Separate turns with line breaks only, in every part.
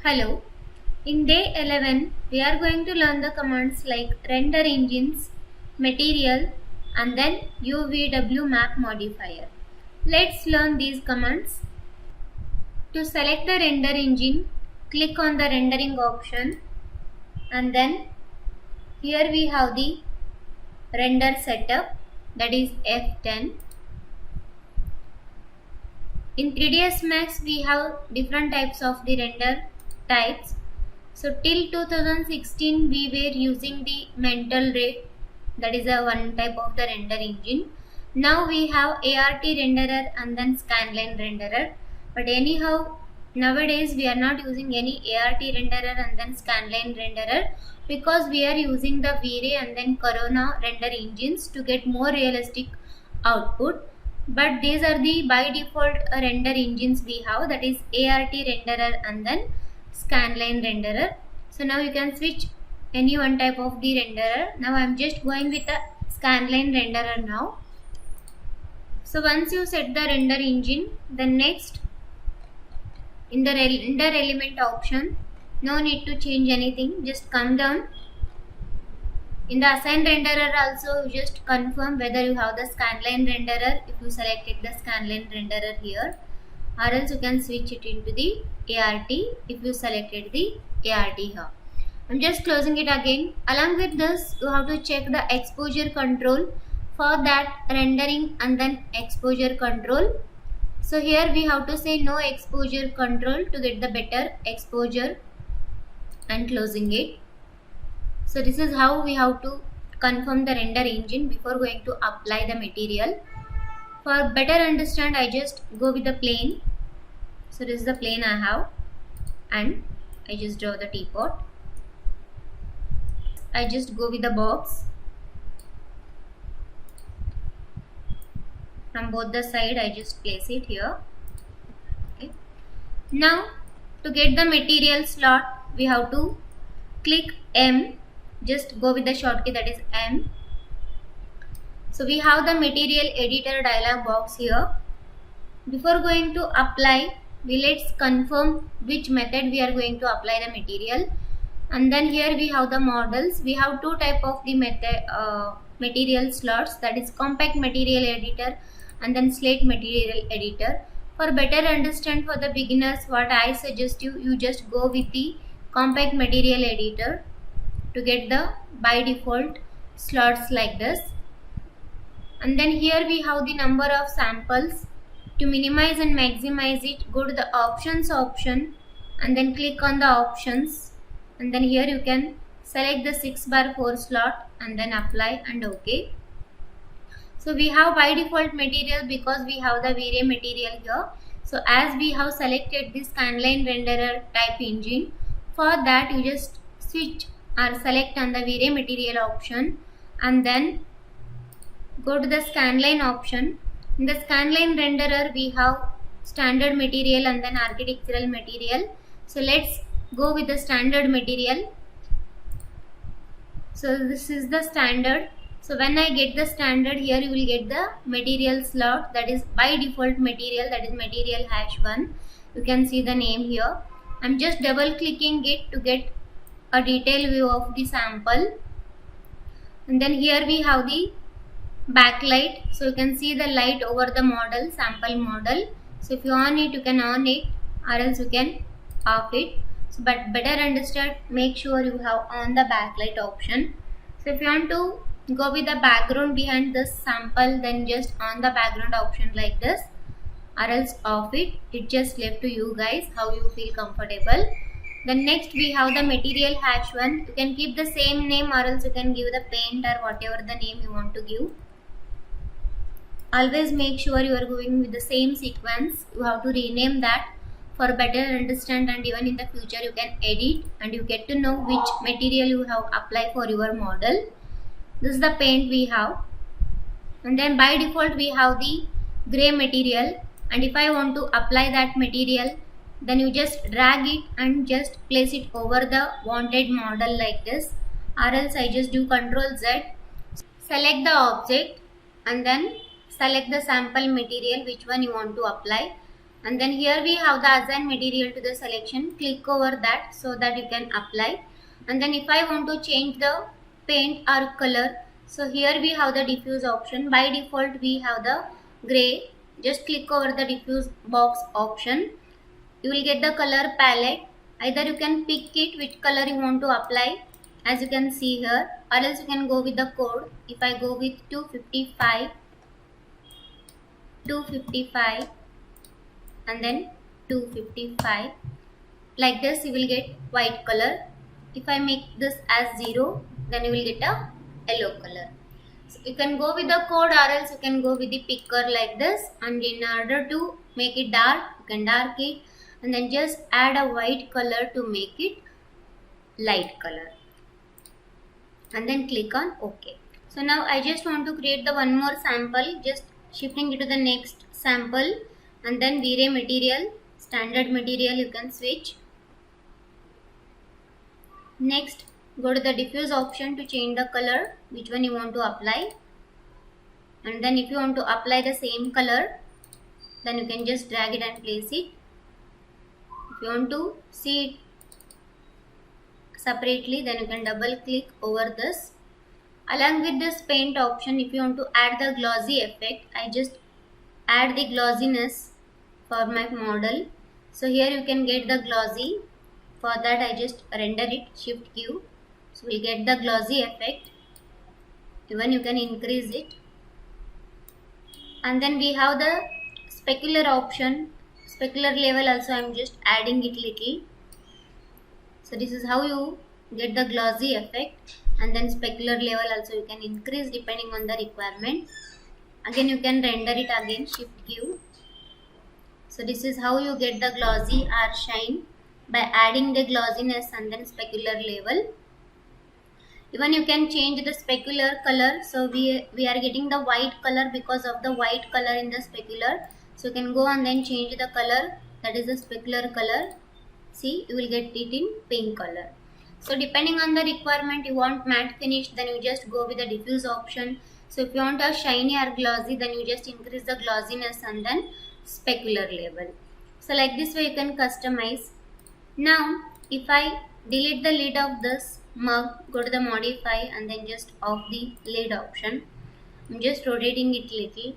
Hello. In day 11, we are going to learn the commands like render engines, material, and then UVW map modifier. Let's learn these commands. To select the render engine, click on the rendering option, and then here we have the render setup, that is F10. In 3ds Max we have different types of the render types. So till 2016 we were using the mental rate, that is a one type of the render engine. Now we have ART renderer and then scanline renderer. But anyhow, nowadays we are not using any ART renderer and then scanline renderer because we are using the V-Ray and then Corona render engines to get more realistic output. But these are the by default render engines we have, that is ART renderer and then scanline renderer. So now you can switch any one type of the renderer. Now I am just going with a scanline renderer now. So once you set the render engine, then next in the render element option, no need to change anything, just come down. In the assign renderer also, you just confirm whether you have the scanline renderer if you selected the scanline renderer here, or else you can switch it into the ART if you selected the ART here. I'm just closing it again. Along with this, you have to check the exposure control for that rendering and then exposure control. So here we have to say no exposure control to get the better exposure and closing it. So this is how we have to confirm the render engine before going to apply the material. For better understand, I just go with the plane. So this is the plane I have and I just draw the teapot. I just go with the box. From both the side I just place it here. Okay. Now to get the material slot, we have to click M. Just go with the shortcut, that is M. So we have the material editor dialog box here. Before going to apply, let's confirm which method we are going to apply the material. And then here we have the models. We have two type of the material slots, that is compact material editor and then slate material editor. For better understand for the beginners, what I suggest you just go with the compact material editor to get the by default slots like this. And then here we have the number of samples. To minimize and maximize it, go to the options option and then click on the options, and then here you can select the 6/4 slot and then apply and OK. So we have by default material because we have the V-Ray material here. So as we have selected this scanline renderer type engine, for that you just switch or select on the V-Ray material option and then go to the scanline option. In the scanline renderer we have standard material and then architectural material. So let's go with the standard material. So this is the standard. So when I get the standard, here you will get the material slot, that is by default material, that is material #1. You can see the name here. I'm just double clicking it to get a detailed view of the sample. And then here we have the backlight. So you can see the light over the model, sample model. So if you on it, you can on it, or else you can off it. So but better understand, make sure you have on the backlight option. So if you want to go with the background behind this sample, then just on the background option like this, or else off it. It just left to you guys how you feel comfortable. Then next we have the material #1. You can keep the same name or else you can give the paint or whatever the name you want to give. Always make sure you are going with the same sequence. You have to rename that for better understand, and even in the future you can edit and you get to know which material you have applied for your model. This is the paint we have, and then by default we have the gray material, and if I want to apply that material, then you just drag it and just place it over the wanted model like this, or else I just do Ctrl Z, select the object and then select the sample material which one you want to apply, And then here we have the assign material to the selection. Click over that so that you can apply. And then if I want to change the paint or color, so here we have the diffuse option. By default we have the gray. Just click over the diffuse box option. You will get the color palette. Either you can pick it which color you want to apply, as you can see here, or else you can go with the code. If I go with 255 and then 255, like this you will get white color. If I make this as 0, then you will get a yellow color. So you can go with the code or else you can go with the picker like this, and in order to make it dark, you can dark it and then just add a white color to make it light color and then click on OK. So now I just want to create the one more sample, just shifting it to the next sample, and then V-Ray material, standard material you can switch. Next go to the diffuse option to change the color, which one you want to apply, and then if you want to apply the same color, then you can just drag it and place it. If you want to see it separately, then you can double click over this. Along with this paint option, if you want to add the glossy effect, I just add the glossiness for my model. So here you can get the glossy. For that I just render it, shift Q. So we'll get the glossy effect. Even you can increase it. And then we have the specular option. Specular level also I am just adding it little. So this is how you get the glossy effect. And then specular level also you can increase depending on the requirement. Again you can render it again, shift Q. So this is how you get the glossy or shine, by adding the glossiness and then specular level. Even you can change the specular color. So we are getting the white color because of the white color in the specular. So you can go and then change the color, that is the specular color. See, you will get it in pink color. So depending on the requirement, you want matte finish, then you just go with the diffuse option. So if you want a shiny or glossy, then you just increase the glossiness and then specular level. So like this way you can customize. Now if I delete the lid of this mug, go to the modify and then just off the lid option. I'm just rotating it little.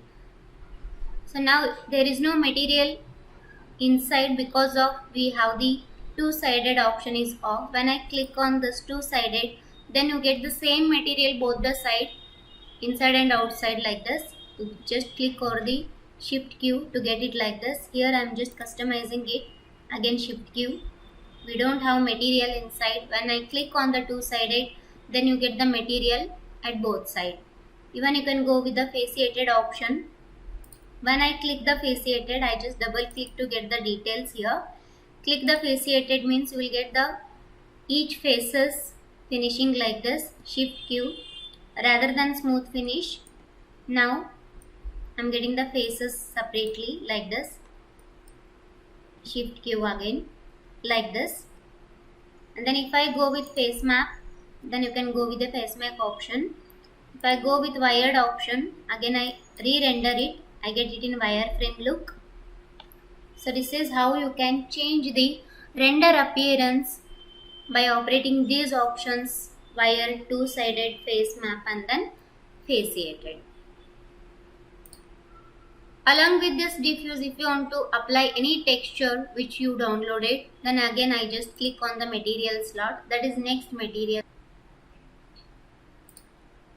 So now there is no material inside because of we have the two-sided option is off. When I click on this two-sided, then you get the same material both the side, inside and outside like this. You just click over the shift Q to get it like this. Here I am just customizing it. Again shift Q. We don't have material inside. When I click on the two-sided, then you get the material at both sides. Even you can go with the faceted option. When I click the faceted, I just double click to get the details here. Click the faceted means you will get the each faces finishing like this, shift Q, rather than smooth finish. Now I'm getting the faces separately like this, shift Q again like this. And then if I go with face map, then you can go with the face map option. If I go with wired option, again I re-render it, I get it in wireframe look. So this is how you can change the render appearance by operating these options: wire, two-sided, face map and then faceted. Along with this diffuse, if you want to apply any texture which you downloaded, then again I just click on the material slot, that is next material.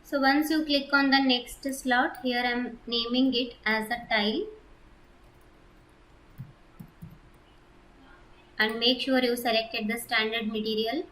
So once you click on the next slot, here I am naming it as a tile, and make sure you selected the standard material.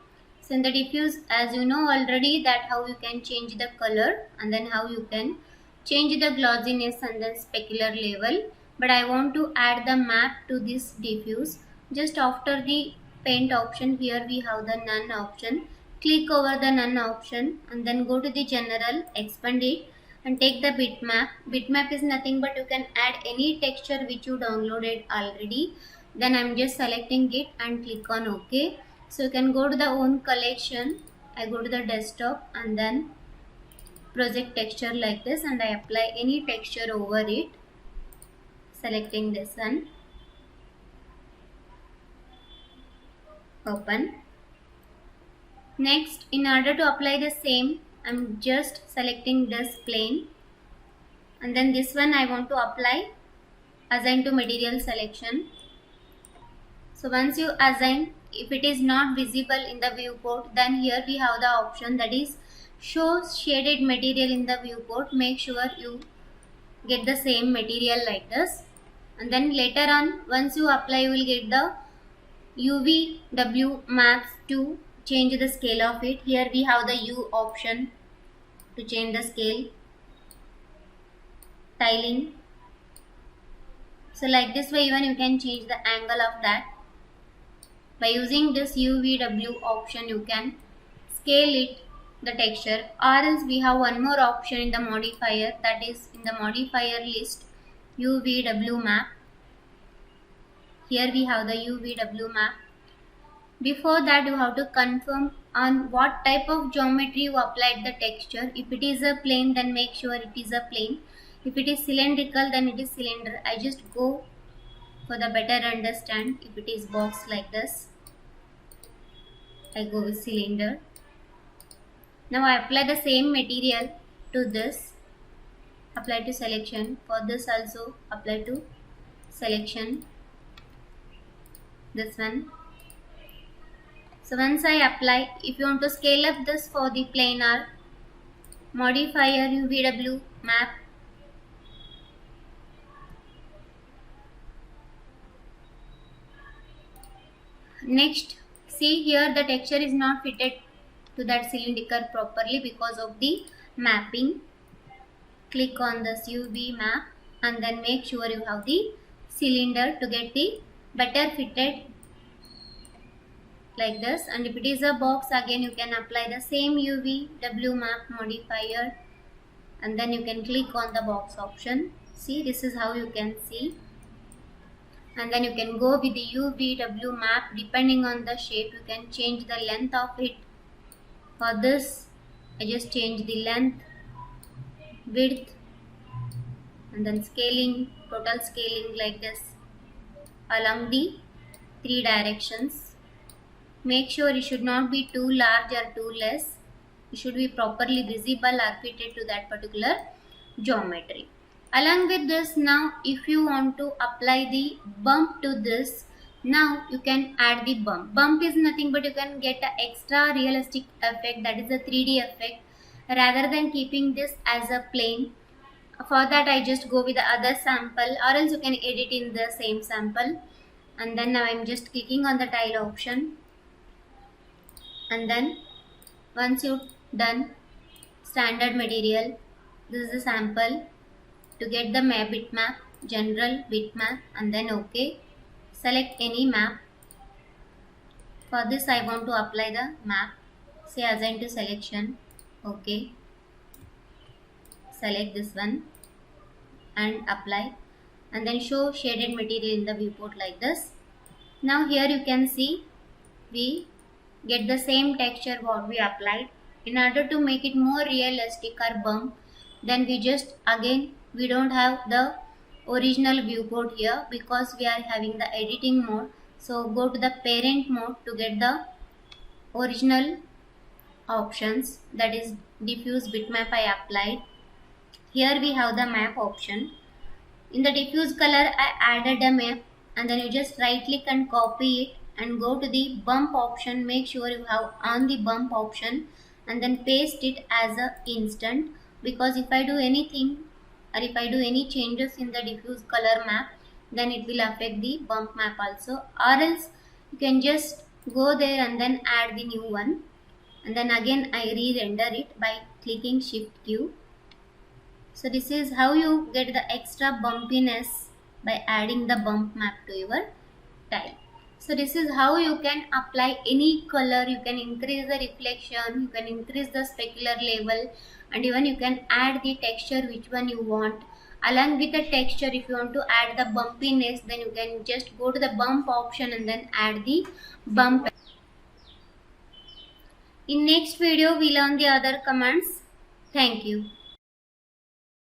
So in the diffuse, as you know already that how you can change the color and then how you can change the glossiness and then specular level. But I want to add the map to this diffuse. Just after the paint option, here we have the none option. Click over the none option and then go to the general, expand it and take the bitmap. Bitmap is nothing but you can add any texture which you downloaded already. Then I'm just selecting it and click on OK. So you can go to the own collection. I go to the desktop and then project texture like this, and I apply any texture over it, selecting this one. Open. Next, in order to apply the same, I'm just selecting this plane, and then this one I want to apply assign to material selection. So once you assign, if it is not visible in the viewport, then here we have the option that is show shaded material in the viewport. Make sure you get the same material like this, and then later on once you apply you will get the UVW maps to change the scale of it. Here we have the U option to change the scale, tiling. So like this way even you can change the angle of that. By using this UVW option you can scale it, the texture, or else we have one more option in the modifier, that is in the modifier list UVW map. Here we have the UVW map. Before that you have to confirm on what type of geometry you applied the texture. If it is a plane, then make sure it is a plane. If it is cylindrical, then it is cylinder. I just go for the better understand. If it is box like this, I go with cylinder. Now I apply the same material to this. Apply to selection. For this also apply to selection. This one. So once I apply, if you want to scale up this for the planar, modifier UVW map. Next, see here the texture is not fitted to that cylindrical properly because of the mapping. Click on this UV map and then make sure you have the cylinder to get the better fitted like this. And if it is a box, again you can apply the same UVW map modifier and then you can click on the box option. See, this is how you can see. And then you can go with the UVW map. Depending on the shape you can change the length of it. For this I just change the length, width, and then scaling, total scaling like this along the 3 directions. Make sure it should not be too large or too less. It should be properly visible or fitted to that particular geometry. Along with this, now if you want to apply the bump to this, now you can add the bump. Bump is nothing but you can get an extra realistic effect, that is a 3D effect, rather than keeping this as a plane. For that I just go with the other sample, or else you can edit in the same sample. And then now I am just clicking on the tile option, and then once you done standard material, this is the sample. To get the bitmap, general bitmap, and then OK. Select any map. For this I want to apply the map. Say assign to selection. OK. Select this one and apply, and then show shaded material in the viewport like this. Now here you can see we get the same texture what we applied. In order to make it more realistic or bump, then we just again we don't have the original viewport here because we are having the editing mode. So go to the parent mode to get the original options, that is diffuse bitmap I applied. Here we have the map option. In the diffuse color I added a map, and then you just right click and copy it and go to the bump option. Make sure you have on the bump option and then paste it as a instant, because if I do anything or if I do any changes in the diffuse color map, then it will affect the bump map also. Or else you can just go there and then add the new one, and then again I re-render it by clicking Shift Q. So this is how you get the extra bumpiness by adding the bump map to your tile. So this is how you can apply any color. You can increase the reflection, you can increase the specular level, and even you can add the texture which one you want. Along with the texture, if you want to add the bumpiness, then you can just go to the bump option and then add the bump. In next video we learn the other commands. Thank you.